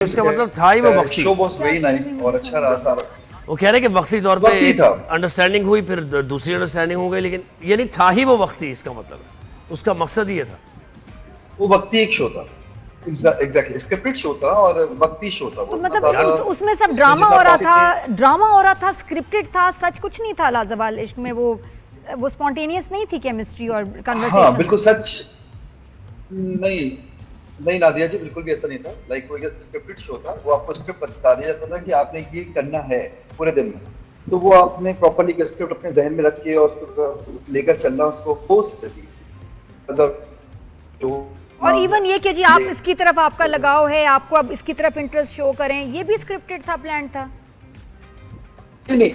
इसका मतलब था ही वो वक्ती। शो वाज वेरी नाइस और अच्छा रहा सारा। वो कह रहे हैं कि वक्ती तौर पे वक्ती एक था। अंडरस्टैंडिंग हुई, फिर दूसरी अंडरस्टैंडिंग हो गई, लेकिन ये नहीं था ही वो वक्ती। इसका मतलब है उसका मकसद ही ये था। वो वक्ती एक शो था, एग्जैक्टली स्क्रिप्टेड शो था और वक्ती शो था वो। तो मतलब ज्यादा उसमें सब उसमें ड्रामा जितना हो रहा था, positive- ड्रामा हो रहा था, स्क्रिप्टेड था, सच कुछ नहीं था लाजवाल इश्क में। वो स्पॉन्टेनियस नहीं थी केमिस्ट्री और हाँ कन्वर्सेशन। बिल्कुल सच नहीं। नहीं नादिया जी, बिल्कुल भी ऐसा नहीं था। लाइक वो एक स्क्रिप्टेड शो था। वो आपको स्क्रिप्ट बता दिया जाता था कि आपने ये करना है पूरे दिन में, तो वो आपने प्रॉपर्ली स्क्रिप्ट अपने जहन में रख के और उसको लेकर चलना, उसको पोस्ट करती मतलब जो। और इवन ये कि जी आप इसकी तरफ आपका लगाव है, आपको अब इसकी तरफ इंटरेस्ट शो करें, ये भी स्क्रिप्टेड था, प्लान था? नहीं,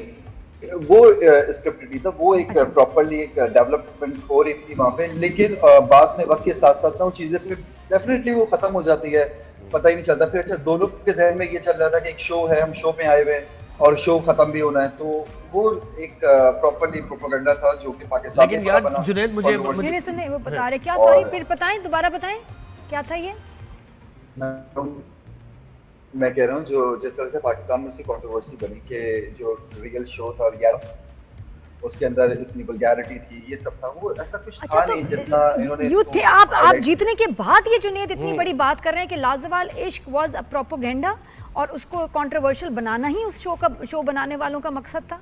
वो स्क्रिप्टेड नहीं था। वो एक अच्छा। प्रॉपर्ली एक डेवलपमेंट हो रही थी वहाँ पे, लेकिन बाद में वक्त के साथ साथ ना वो चीजें फिर डेफिनेटली वो खत्म हो जाती है, पता ही नहीं चलता। फिर अच्छा दोनों के जहन में ये चल रहा था कि एक शो है, हम शो में आए हुए हैं और शो खत्म भी होना है, तो वो एक प्रॉपर्ली प्रोपेगेंडा था जो कि पाकिस्तान लेकिन में यार बना। जुनैद, मुझे सुनिए सुनिए, वो बता रहे क्या? और- सॉरी, फिर बताएं, दोबारा बताएं क्या था ये? मैं कह रहा हूँ जो जिस तरह से पाकिस्तान में उसकी कंट्रोवर्सी बनी कि जो रियल शो था और यार उसके अंदर इतनी वल्गैरिटी थी, ये सब था, वो ऐसा कुछ अच्छा, था तो नहीं जितना इन्होंने यू इसको थे आप highlight जीतने के बाद ये जुनैद इतनी बड़ी बात कर रहे हैं कि लाजवाल इश्क वाज अ प्रोपेगेंडा और उसको कंट्रोवर्शियल बनाना ही उस शो बनाने वालों का मकसद था?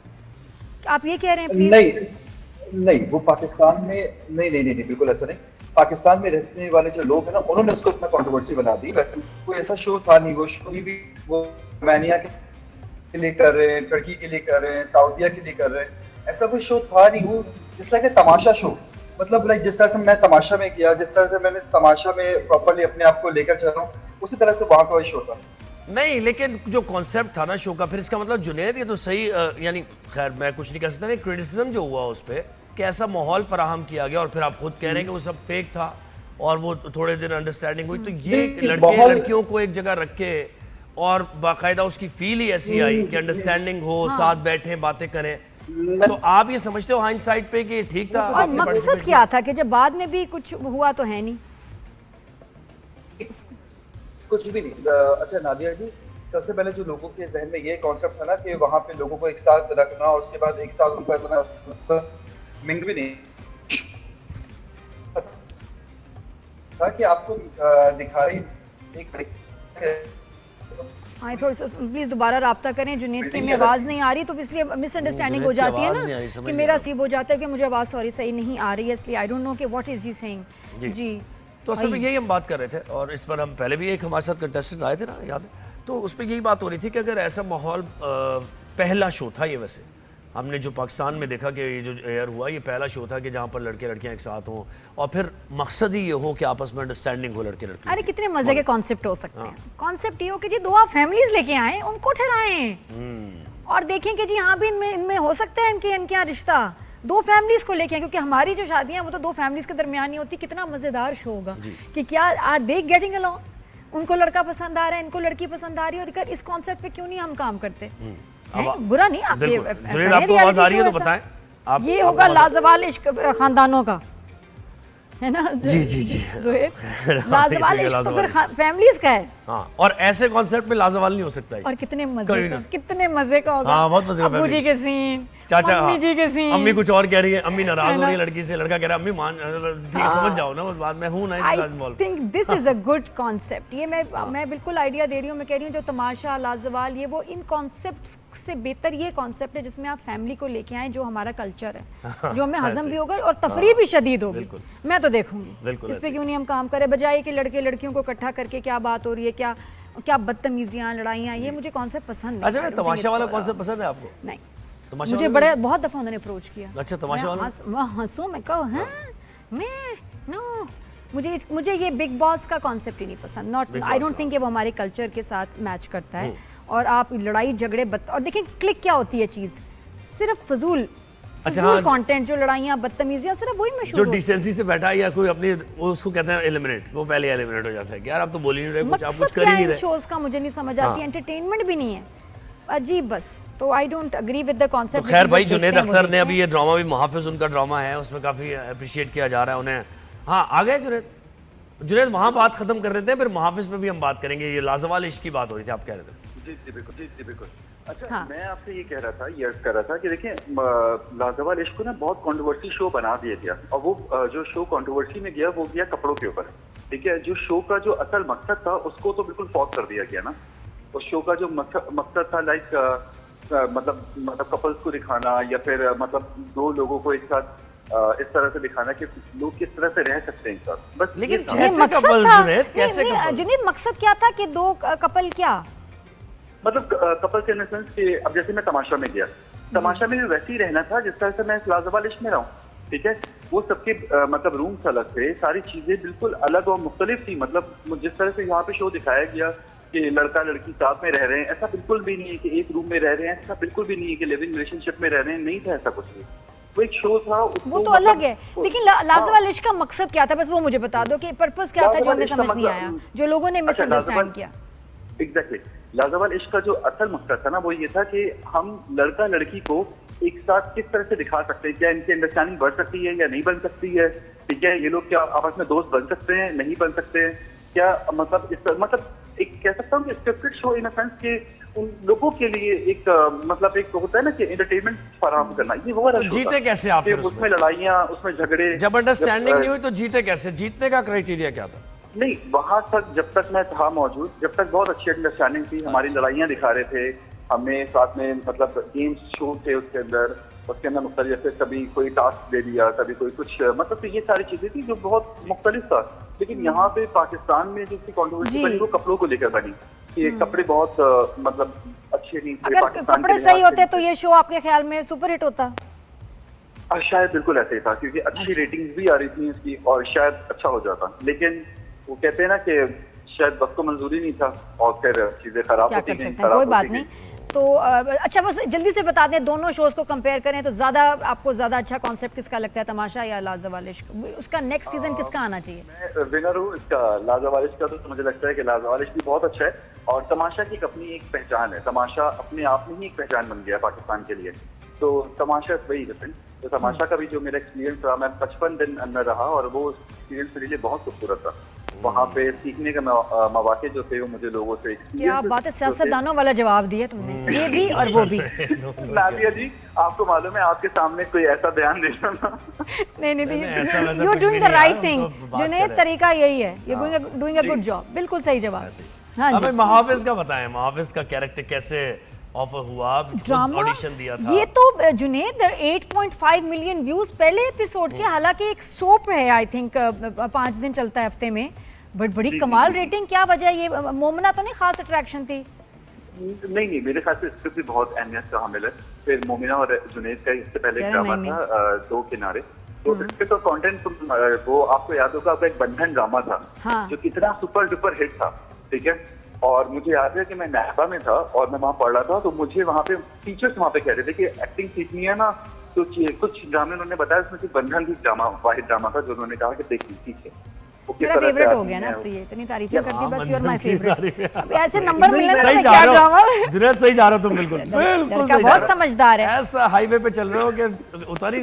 आप ये कह रहे हैं प्लीज? नहीं वो पाकिस्तान में नहीं, बिल्कुल ऐसा नहीं। पाकिस्तान में रहने वाले जो लोग हैं ना, उन्होंने उसको इतना कंट्रोवर्सी बना दी। वैसे कोई ऐसा शो था नहीं। वो शो भी वो मैनिया के लिए कर रहे हैं, टर्की के लिए कर रहे हैं, सऊदीया के लिए कर रहे हैं, ऐसा कोई शो था नहीं। वो जिस तरह के तमाशा शो, मतलब लाइक जिस तरह से मैं तमाशा में किया, जिस तरह से मैंने तमाशा में प्रॉपर्ली अपने आप को लेकर चल रहा हूँ, उसी तरह से वहाँ का वही शो था। नहीं, लेकिन जो कॉन्सेप्ट था ना शो का, फिर इसका मतलब जुनैद ये तो सही यानी खैर मैं कुछ नहीं कह सकता, क्रिटिसिज्म जो हुआ उस पर कि ऐसा माहौल फराहम किया गया और फिर आप खुद कह रहे हैं कि वो सब फेक था और वो थोड़े दिन अंडरस्टैंडिंग हुई, तो ये लड़के लड़कियों को एक जगह रख के और बाकायदा उसकी फील ही ऐसी आई कि अंडरस्टैंडिंग हो, साथ बैठे बातें करें, तो आप ये समझते हो हाइंडसाइट पे कि ठीक था? और आपने मकसद participate क्या था कि जब बाद में भी कुछ हुआ तो है नहीं? कुछ भी नहीं। अच्छा नादिया जी, सबसे पहले जो लोगों के जहन में ये कॉन्सेप्ट था ना कि वहाँ पे लोगों को एक साथ रखना और उसके बाद एक साथ उनका इतना मिंग भी नहीं था कि आपको दिखा रही एक हाँ, थोड़ा सा प्लीज दोबारा राब्ता करें जुनैद की, में आवाज़ नहीं आ रही, तो इसलिए मिसअंडरस्टैंडिंग हो जुनैद की जाती है आवाज़ नहीं आ रही, ना समझ कि नहीं मेरा आ रहा। सीब हो जाता है कि मुझे आवाज़ सॉरी सही नहीं आ रही है, इसलिए आई डोंट नो कि व्हाट इज ही सेइंग जी। तो असल में यही हम बात कर रहे थे और इस पर हम पहले भी एक हमारे साथ कंटेस्टेंट आए थे ना, याद है? तो उस पर यही बात हो रही थी कि अगर ऐसा माहौल पहला शो था ये, वैसे हमने जो पाकिस्तान में देखा कि ये जो एयर हुआ ये पहला शो था कि जहाँ पर लड़के लड़कियाँ एक साथ हों और फिर मकसद ही ये हो कि आपस में अंडरस्टैंडिंग हो लड़के लड़कियों अरे की। कितने मजे के कॉन्सेप्ट हो सकते हैं। कॉन्सेप्ट ये हो कि जी दो आप फैमिलीज लेके आए, उनको ठहराएं और देखें कि जी हाँ भी इनमें इनमें हो सकता है इनके इनके यहाँ रिश्ता। दो फैमिलीज को लेके आए, क्योंकि हमारी जो शादियां वो तो दो फैमिलीज के दरमियान ही होती। कितना मजेदार शो होगा कि क्या आर दे गेटिंग अलोंग, उनको लड़का पसंद आ रहा है, इनको लड़की पसंद आ रही है, और इस कॉन्सेप्ट पे क्यों नहीं हम काम करते हैं? बुरा नहीं, आप ये जुनैद, आपको आवाज आ रही है तो बताएं आप। ये होगा लाजवाल इश्क खानदानों का, है ना? जी जी जी ज़ोहेब, लाजवाल इश्क तो फिर फैमिलीज का है। हाँ, और ऐसे कॉन्सेप्ट में लाजवाल नहीं हो सकता है। और कितने मजे का होगा। हाँ, बहुत मजे का। अब्बू जी के सीन, चाचा, मम्मी जी के सीन, अम्मी कुछ और कह रही है, अम्मी नाराज है हो ना? रही है लड़की से, लड़का कह रहा है अम्मी मान ठीक है, समझ जाओ ना, बस बात मैं हूं ना इसके साथ involve. I think this is a good concept. ये मैं बिल्कुल आइडिया दे रही हूँ। मैं कह रही हूँ जो तमाशा, लाजवाल, ये वो इन कॉन्सेप्ट्स से बेहतर ये कॉन्सेप्ट है जिसमें आप फैमिली को लेके आए, जो हमारा कल्चर है, जो हमें हजम भी होगा और तफरीह भी शदीद होगी। मैं तो देखूंगी इस पे क्यों नहीं हम काम करें, बजाय कि लड़के लड़कियों को इकट्ठा करके क्या बात हो रही है, क्या क्या बदतमीजियां, लड़ाइयाँ, ये मुझे कॉन्सेप्ट पसंद नहीं। अच्छा, मैं तमाशा वाला कॉन्सेप्ट पसंद है आपको? नहीं, तमाशा मुझे बड़े बहुत दफा उन्होंने अप्रोच किया। अच्छा, तमाशा वाला? मैं हंसूं, मैं कहूँ हाँ मैं नो, मुझे ये बिग बॉस का कॉन्सेप्ट ही नहीं पसंद। नॉट, आई डोंट थिंक वो हमारे कल्चर के साथ मैच करता है। और आप लड़ाई झगड़े और देखें क्लिक क्या होती है चीज़, सिर्फ फजूल कंटेंट, जो लड़ाइयाँ बदतमीजियाँ, सिर्फ वही में जो डिसेंसी से बैठा है या कोई अपनी, उसको कहते हैं एलिमिनेट, वो पहले एलिमिनेट हो जाता है कि यार आप तो बोल ही नहीं रहे कुछ, आप कुछ कर ही नहीं रहे। शोज का मुझे नहीं समझ आती, एंटरटेनमेंट भी नहीं है, अजीब बस। तो I don't agree with the concept. तो खैर भाई, जुनैद अख्तर ने अभी ये ड्रामा भी, मुहाफिज उनका ड्रामा है, उसमें काफी अप्रिशिएट किया जा रहा है उन्हें। हाँ, आ गए जुनैद, जुनैद वहाँ बात खत्म कर देते हैं, फिर मुहाफिज पे भी हम बात करेंगे। ये लाजवाल इश्क की बात हो रही थी, आप कह रहे थे। जी बिल्कुल, जी बिल्कुल। अच्छा हाँ। मैं आपसे ये कह रहा था, ये अर्ज कर रहा था कि देखिए लाजवाल इश्क को ना बहुत कंट्रोवर्सी शो बना दिया गया, और वो जो शो कंट्रोवर्सी में गया वो गया कपड़ों के ऊपर, ठीक है। जो शो का जो असल मकसद था उसको तो बिल्कुल फॉक कर दिया गया ना। उस शो का जो मकसद था लाइक मतलब कपल्स को दिखाना, या फिर मतलब दो लोगों को एक साथ इस तरह से दिखाना कि लोग किस तरह से रह सकते हैं एक साथ, बस। लेकिन ये था। कैसे मकसद couples, था। जुनैद, कैसे couples? जुनैद मकसद क्या था कि दो कपल क्या? मतलब कपल्स इन सेंस कि अब जैसे मैं तमाशा में गया, तमाशा में भी वैसे ही रहना था जिस तरह से मैं इस लाजवाल इश्क में रहा हूँ, ठीक है। वो सबके मतलब रूम्स अलग थे, सारी चीजें बिल्कुल अलग और मुख्तलिफ थी। मतलब जिस तरह से यहाँ पे शो दिखाया गया कि लड़का लड़की साथ में रह रहे हैं, ऐसा बिल्कुल भी नहीं है कि एक रूम में रह रहे हैं, ऐसा बिल्कुल भी नहीं है कि लिविंग रिलेशनशिप में रह रहे हैं, नहीं था ऐसा कुछ भी। वो एक शो था, वो तो अलग है, लेकिन लाजवाल इश्क का मकसद क्या था, बस वो मुझे बता दो कि पर्पस क्या था जो हमें समझ नहीं आया, जो लोगों ने मिसअंडरस्टैंड किया। एग्जैक्टली, लाजवाल इश्क का जो असल मकसद था ना वो ये था कि हम लड़का लड़की को एक साथ किस तरह से दिखा सकते हैं, क्या इनकी अंडरस्टैंडिंग बढ़ सकती है या नहीं बन सकती है, ठीक है। ये लोग क्या आपस में दोस्त बन सकते हैं, नहीं बन सकते हैं, क्या मतलब मतलब एक कह सकता हूँ कि स्क्रिप्टेड शो इन सेंस के उन लोगों के लिए एक मतलब एक होता है ना कि एंटरटेनमेंट फराहम करना, ये वो वाला शो जीते था। कैसे आप कि फिर उसमें लड़ाइयाँ, उसमें झगड़े, जब अंडरस्टैंडिंग नहीं हुई तो जीते कैसे? जीतने का क्राइटेरिया क्या था? नहीं, वहां तक जब तक मैं था मौजूद, जब तक बहुत अच्छी अंडरस्टैंडिंग थी, हमारी लड़ाइयाँ दिखा रहे थे, हमें साथ में मतलब गेम्स शो थे उसके अंदर मुख्तलिफ, जैसे कभी कोई टास्क दे दिया, कभी कोई कुछ, मतलब तो ये सारी चीजें थी जो बहुत मुख्तलिफ था। लेकिन यहाँ पे पाकिस्तान में जिसकी कंट्रोवर्सी बनी वो कपड़ों को लेकर बनी कि कपड़े बहुत मतलब अच्छे नहीं थे। अगर कपड़े सही होते तो ये शो आपके ख्याल में सुपरहिट होता? शायद बिल्कुल ऐसे ही था, क्योंकि अच्छी रेटिंग्स भी आ रही थी इसकी और शायद अच्छा हो जाता, लेकिन वो कहते हैं ना कि शायद वक्त को मंजूरी नहीं था और फिर चीजें खराब क्या होती कर गईं, सकते हैं, कोई बात नहीं। तो अच्छा बस जल्दी से बता दें, दोनों शोज को कंपेयर करें तो आपको ज्यादा अच्छा कॉन्सेप्ट किसका लगता है, तमाशा या लाजवाल इश्क? उसका नेक्स्ट सीजन किसका आना चाहिए? मैं विनर हूँ इसका, लाजवाल इश्क का। तो मुझे लगता है कि लाजवाल इश्क भी बहुत अच्छा है, और तमाशा की अपनी एक पहचान है, तमाशा अपने आप में ही एक पहचान बन गया पाकिस्तान के लिए। तो तमाशा वही डिफरेंट। तो तमाशा का भी जो मेरा एक्सपीरियंस रहा, मैं 55 दिन अंदर रहा और वो एक्सपीरियंस मेरे लिए बहुत खूबसूरत था। वहाँ पे सीखने का मौके जो थे वो मुझे लोगों से, क्या बात है, सियासतदानों वाला जवाब दिया तुमने, ये भी और वो भी। नादिया जी आपको मालूम है आपके सामने कोई ऐसा बयान देना ना। नहीं, you doing the right thing Junaid, तरीका यही है, you doing a good job, बिल्कुल सही जवाब। हाँ जी, अब मुहाफिज का बताएं, मुहाफिज का कैरेक्टर कैसे ऑफर हुआ, ड्रामा ऑडिशन दिया था? ये तो जुनैद 8.5 मिलियन व्यूज पहले एपिसोड के, हालांकि एक सोप है, आई थिंक 5 दिन चलता है हफ्ते में, बट बड़ी कमाल रेटिंग। क्या वजह? ये मोमना तो नहीं खास अट्रैक्शन थी? नहीं, मेरे ख्याल से स्क्रिप्ट भी बहुत अहमियत का हामिल है। फिर मोमिना और जुनैद का इससे पहले एक ड्रामा था दो किनारे, तो इसके तो कंटेंट वो आपको याद होगा, आपका एक बंधन ड्रामा था। हाँ। जो कितना सुपर डुपर हिट था, ठीक है। और मुझे याद है कि मैं नाहबा में था और मैं वहाँ पढ़ रहा था, तो मुझे वहाँ पे टीचर्स वहाँ पे कह रहे थे कि एक्टिंग सीखनी है ना, तो कुछ ड्रामे उन्होंने बताया, उसमें से बंधन भी ड्रामा वाहिद ड्रामा था जो उन्होंने कहा कि देखिए ठीक है। मेरा फेवरेट हो गया ना, तो ये इतनी तारीफें करती बस, यू आर माय फेवरेट। अब ऐसे नंबर मिलने से क्या ड्रामा। जुनैद सही जा रहे हो तुम, बिल्कुल बिल्कुल बहुत समझदार है। ऐसा हाईवे पे चल रहे हो कि उतार ही